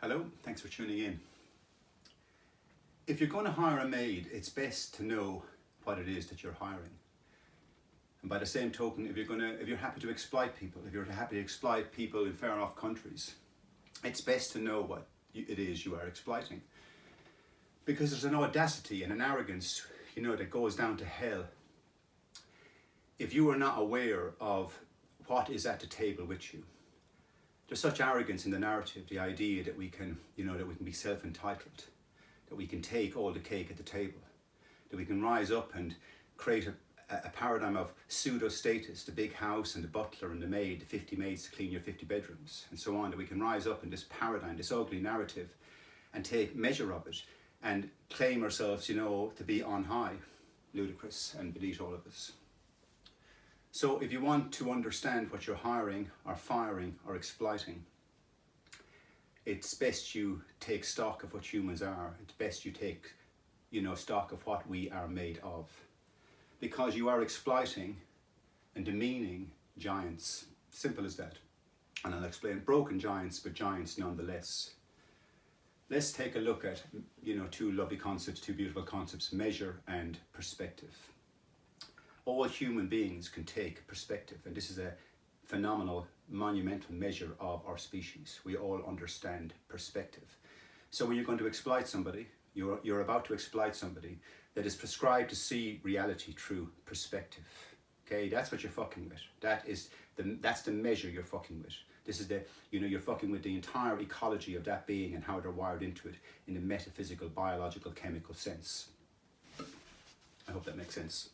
Hello, thanks for tuning in. If you're going to hire a maid, it's best to know what it is that you're hiring. And by the same token, if you're happy to exploit people, if you're happy to exploit people in far off countries, it's best to know what it is you are exploiting. Because there's an audacity and an arrogance, that goes down to hell if you are not aware of what is at the table with you. There's such arrogance in the narrative, the idea that we can, that we can be self-entitled, that we can take all the cake at the table, that we can rise up and create a paradigm of pseudo-status, the big house and the butler and the maid, the 50 maids to clean your 50 bedrooms, and so on, that we can rise up in this paradigm, this ugly narrative, and take measure of it, and claim ourselves, to be on high, ludicrous, and beneath all of us. So if you want to understand what you're hiring or firing or exploiting, it's best you take stock of what humans are. It's best you take, stock of what we are made of. Because you are exploiting and demeaning giants. Simple as that. And I'll explain. Broken giants, but giants nonetheless. Let's take a look at, two lovely concepts, two beautiful concepts, measure and perspective. All human beings can take perspective, and this is a phenomenal, monumental measure of our species. We all understand perspective. So when you're going to exploit somebody, you're about to exploit somebody that is prescribed to see reality through perspective. Okay, that's what you're fucking with. That's the measure you're fucking with. This is you're fucking with the entire ecology of that being and how they're wired into it in the metaphysical, biological, chemical sense. I hope that makes sense.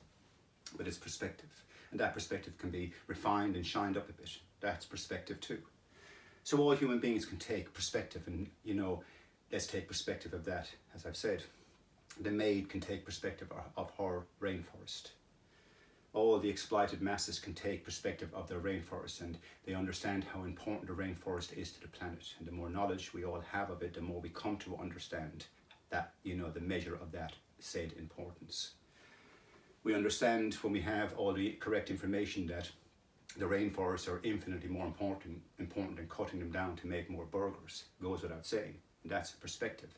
But it's perspective, and that perspective can be refined and shined up a bit. That's perspective too. So all human beings can take perspective, and let's take perspective of that. As I've said, the maid can take perspective of her rainforest. All the exploited masses can take perspective of their rainforest, and they understand how important the rainforest is to the planet. And the more knowledge we all have of it, the more we come to understand that, the measure of that said importance. We understand when we have all the correct information that the rainforests are infinitely more important than cutting them down to make more burgers. It goes without saying. And that's a perspective.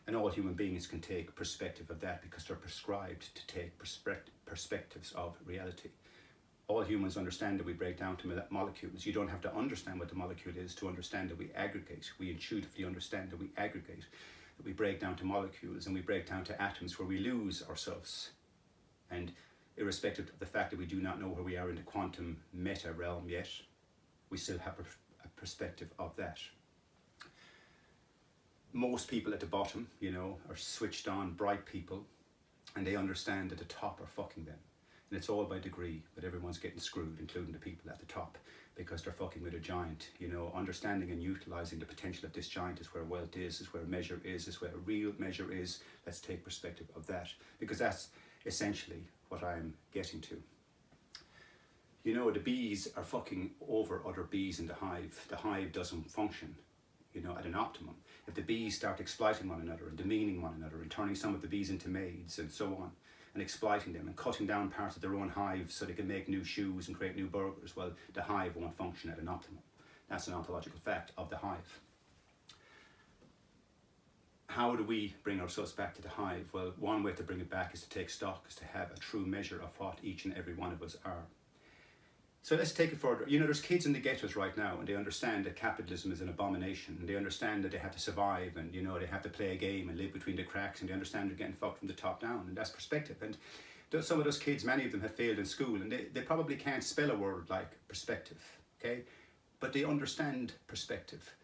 And all human beings can take perspective of that because they're prescribed to take perspectives of reality. All humans understand that we break down to molecules. You don't have to understand what the molecule is to understand that we aggregate. We intuitively understand that we aggregate, that we break down to molecules, and we break down to atoms where we lose ourselves. And irrespective of the fact that we do not know where we are in the quantum meta realm yet, we still have a perspective of that. Most people at the bottom, are switched on, bright people, and they understand that the top are fucking them. And it's all by degree, but everyone's getting screwed, including the people at the top, because they're fucking with a giant. Understanding and utilizing the potential of this giant is where wealth is where measure is where real measure is. Let's take perspective of that, because that's essentially what I'm getting to. The bees are fucking over other bees in the hive. The hive doesn't function, at an optimum. If the bees start exploiting one another and demeaning one another and turning some of the bees into maids and so on, and exploiting them and cutting down parts of their own hives so they can make new shoes and create new burgers, well, the hive won't function at an optimum. That's an ontological fact of the hive. How do we bring ourselves back to the hive? Well, one way to bring it back is to take stock, is to have a true measure of what each and every one of us are. So let's take it further. There's kids in the ghettos right now, and they understand that capitalism is an abomination, and they understand that they have to survive, and they have to play a game and live between the cracks, and they understand they're getting fucked from the top down, and that's perspective. And some of those kids, many of them have failed in school, and they probably can't spell a word like perspective, okay? But they understand perspective.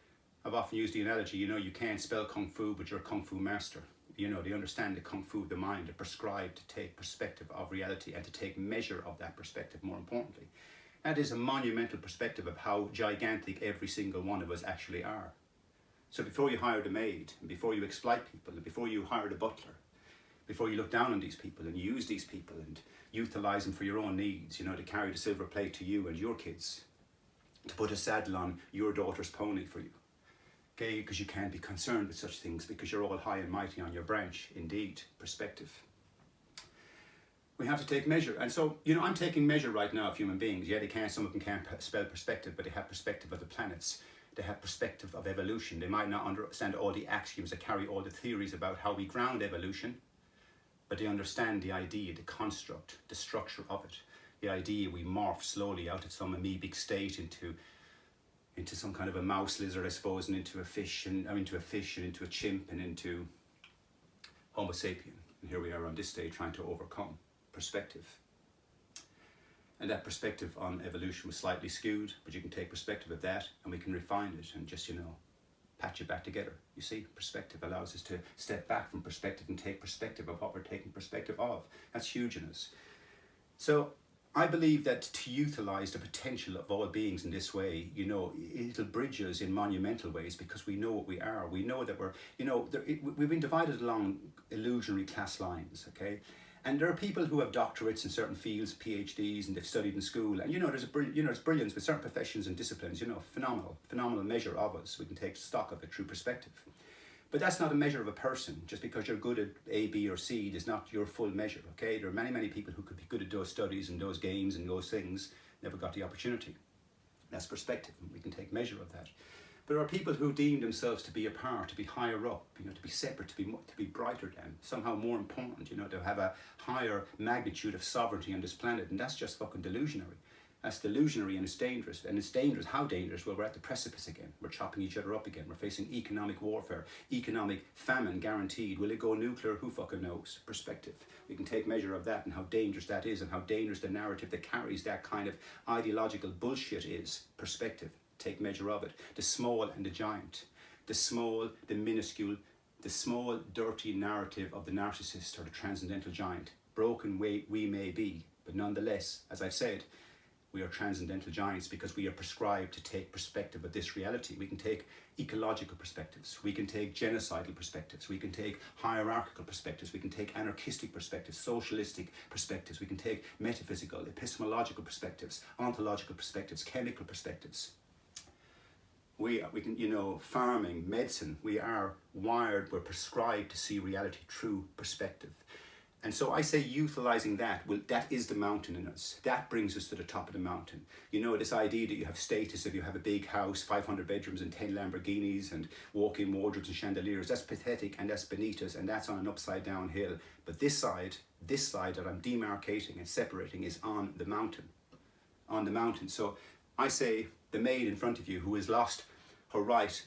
I've often used the analogy, you can't spell Kung Fu, but you're a Kung Fu master. They understand the Kung Fu, the mind, are prescribed to take perspective of reality and to take measure of that perspective, more importantly. That is a monumental perspective of how gigantic every single one of us actually are. So before you hire the maid, and before you exploit people, and before you hire the butler, before you look down on these people and use these people and utilize them for your own needs, to carry the silver plate to you and your kids, to put a saddle on your daughter's pony for you. Okay, because you can't be concerned with such things because you're all high and mighty on your branch. Indeed, perspective. We have to take measure. And so, I'm taking measure right now of human beings. Yeah, some of them can't spell perspective, but they have perspective of the planets. They have perspective of evolution. They might not understand all the axioms that carry all the theories about how we ground evolution, but they understand the idea, the construct, the structure of it. The idea we morph slowly out of some amoebic state into some kind of a mouse lizard, I suppose, and into a fish, and into a chimp, and into Homo sapien. And here we are on this day trying to overcome perspective. And that perspective on evolution was slightly skewed, but you can take perspective of that and we can refine it and just, patch it back together. You see, perspective allows us to step back from perspective and take perspective of what we're taking perspective of. That's huge in us. So I believe that to utilize the potential of all beings in this way, it'll bridge us in monumental ways, because we know what we are. We know that we've been divided along illusionary class lines, okay? And there are people who have doctorates in certain fields, PhDs, and they've studied in school. And there's brilliance with certain professions and disciplines. Phenomenal measure of us. We can take stock of it through perspective. But that's not a measure of a person. Just because you're good at A, B, or C is not your full measure. Okay, there are many people who could be good at those studies and those games and those things, never got the opportunity. That's perspective, and we can take measure of that. But there are people who deem themselves to be apart, to be higher up, to be separate, to be brighter than, somehow more important, to have a higher magnitude of sovereignty on this planet, and that's just fucking delusionary. That's delusionary, and it's dangerous. And it's dangerous. How dangerous? Well, we're at the precipice again. We're chopping each other up again. We're facing economic warfare, economic famine guaranteed. Will it go nuclear? Who fucking knows? Perspective. We can take measure of that and how dangerous that is, and how dangerous the narrative that carries that kind of ideological bullshit is. Perspective. Take measure of it. The small and the giant. The small, the minuscule, the small, dirty narrative of the narcissist or the transcendental giant. Broken we may be, but nonetheless, as I've said, we are transcendental giants because we are prescribed to take perspective of this reality. We can take ecological perspectives. We can take genocidal perspectives. We can take hierarchical perspectives. We can take anarchistic perspectives, socialistic perspectives. We can take metaphysical, epistemological perspectives, ontological perspectives, chemical perspectives. We can, farming, medicine, we are wired, we're prescribed to see reality through perspective. And so I say utilizing that, that is the mountain in us. That brings us to the top of the mountain. This idea that you have status if you have a big house, 500 bedrooms and 10 Lamborghinis and walk-in wardrobes and chandeliers, that's pathetic and that's beneath us and that's on an upside down hill. But this side that I'm demarcating and separating is on the mountain. On the mountain. So I say the maid in front of you who has lost her right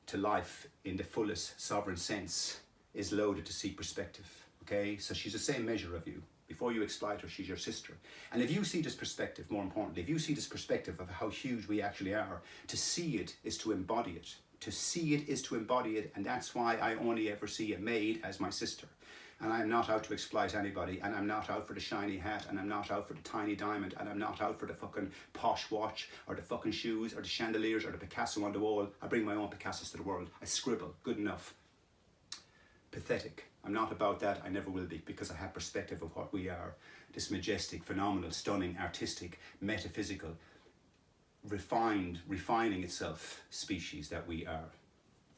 to life in the fullest sovereign sense is loaded to see perspective. Okay, so she's the same measure of you. Before you exploit her, she's your sister. And if you see this perspective, more importantly, if you see this perspective of how huge we actually are, to see it is to embody it. To see it is to embody it, and that's why I only ever see a maid as my sister. And I'm not out to exploit anybody, and I'm not out for the shiny hat, and I'm not out for the tiny diamond, and I'm not out for the fucking posh watch, or the fucking shoes, or the chandeliers, or the Picasso on the wall. I bring my own Picassos to the world. I scribble, good enough. Pathetic. I'm not about that, I never will be, because I have perspective of what we are. This majestic, phenomenal, stunning, artistic, metaphysical, refining itself species that we are.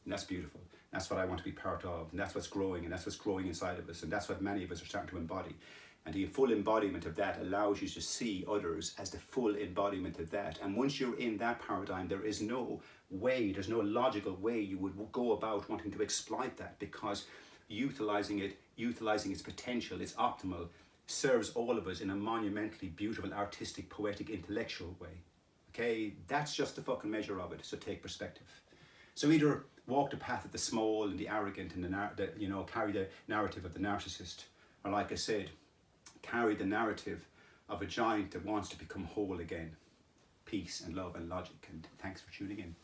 And that's beautiful. That's what I want to be part of, and that's what's growing, and that's what's growing inside of us, and that's what many of us are starting to embody. And the full embodiment of that allows you to see others as the full embodiment of that. And once you're in that paradigm, there is no way, there's no logical way you would go about wanting to exploit that, because utilizing its potential, its optimal, serves all of us in a monumentally beautiful, artistic, poetic, intellectual way. Okay, that's just the fucking measure of it. So take perspective. So either walk the path of the small and the arrogant and carry the narrative of the narcissist, or like I said, carry the narrative of a giant that wants to become whole again. Peace and love and logic. And thanks for tuning in.